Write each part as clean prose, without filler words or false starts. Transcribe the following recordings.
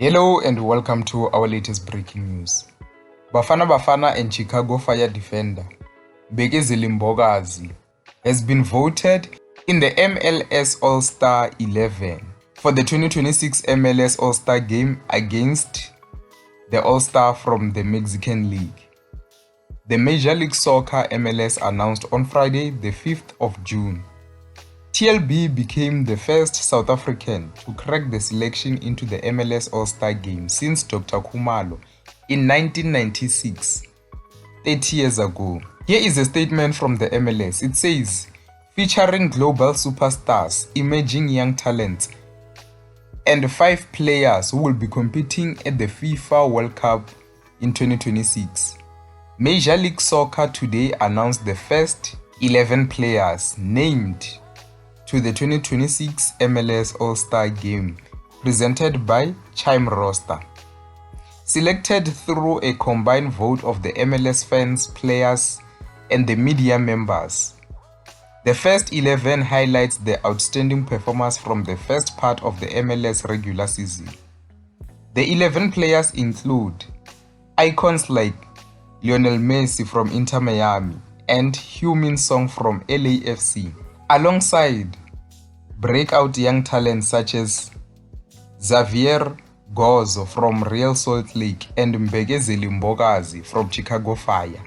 Hello and welcome to our latest breaking news. Bafana Bafana and Chicago Fire defender Mbekezeli Mbokazi has been voted in the MLS All-Star 11 for the 2026 MLS All-Star game against the All-Star from the Mexican League. The Major League Soccer MLS announced on Friday, the 5th of June. TLB became the first South African to crack the selection into the MLS All-Star game since Dr. Khumalo in 1996, 30 years ago. Here is a statement from the MLS. It says, featuring global superstars, emerging young talents, and 5 players who will be competing at the FIFA World Cup in 2026. Major League Soccer today announced the first 11 players named to the 2026 MLS All-Star Game, presented by Chime Roster. Selected through a combined vote of the MLS fans, players, and the media members. The first 11 highlights the outstanding performance from the first part of the MLS regular season. The 11 players include icons like Lionel Messi from Inter Miami and Heung-min Son from LAFC, alongside breakout young talents such as Xavier Gozo from Real Salt Lake and Mbekezeli Mbokazi from Chicago Fire.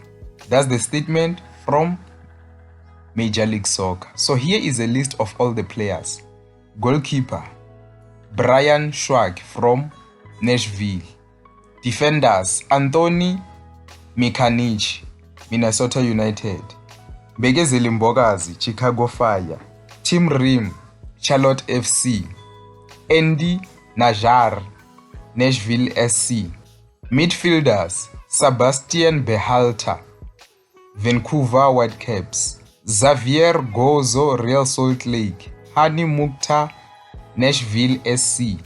That's the statement from Major League Soccer. So here is a list of all the players. Goalkeeper, Brian Schwag from Nashville. Defenders, Anthony Mikanich, Minnesota United. Mbekezeli Mbokazi, Chicago Fire. Tim Ream, Charlotte FC. Andy Najar, Nashville SC. Midfielders, Sebastian Berhalter, Vancouver Whitecaps. Xavier Gozo, Real Salt Lake. Hani Mukhtar, Nashville SC.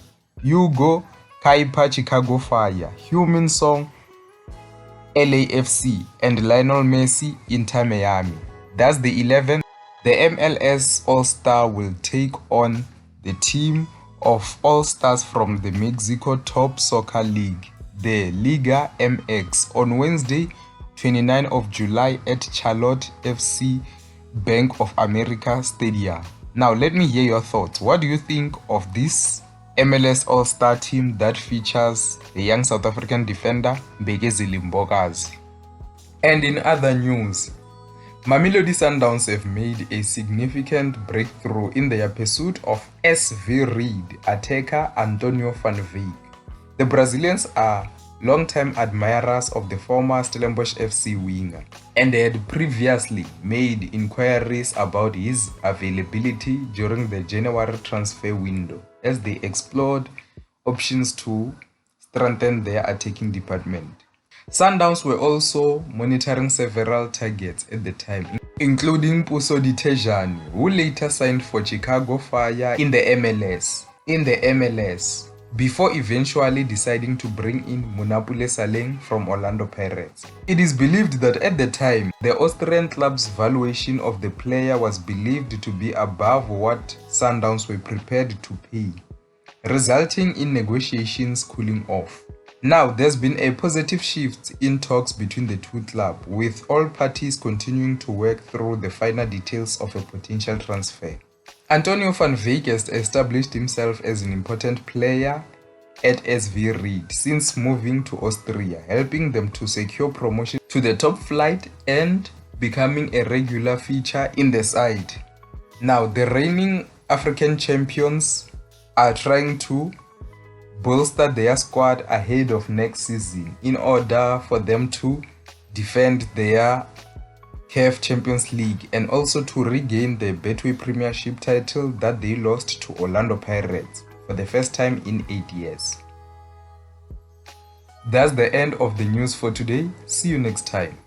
Hugo Kuiper, Chicago Fire. Heung-min Son, LAFC. And Lionel Messi, Inter Miami. That's the 11. The MLS All-Star will take on the team of All-Stars from the Mexico Top Soccer League, the Liga MX, on Wednesday, 29 of July at Charlotte FC Bank of America Stadium. Now, let me hear your thoughts. What do you think of this MLS All-Star team that features the young South African defender Mbekezeli Mbokazi? And in other news, Mamelodi Sundowns have made a significant breakthrough in their pursuit of SV Reed attacker Antonio van Wyk. The Brazilians are long-time admirers of the former Stellenbosch FC winger, and they had previously made inquiries about his availability during the January transfer window as they explored options to strengthen their attacking department. Sundowns were also monitoring several targets at the time, including Pusodi Tejani, who later signed for Chicago Fire in the MLS, before eventually deciding to bring in Munapule Saleng from Orlando Pirates. It is believed that at the time, the Austrian club's valuation of the player was believed to be above what Sundowns were prepared to pay, resulting in negotiations cooling off. Now, there's been a positive shift in talks between the two clubs, with all parties continuing to work through the final details of a potential transfer. Antonio van Wyk has established himself as an important player at SV Reed since moving to Austria, helping them to secure promotion to the top flight and becoming a regular feature in the side. Now, the reigning African champions are trying to bolster their squad ahead of next season in order for them to defend their CAF Champions League and also to regain the Betway Premiership title that they lost to Orlando Pirates for the first time in 8 years. That's the end of the news for today. See you next time.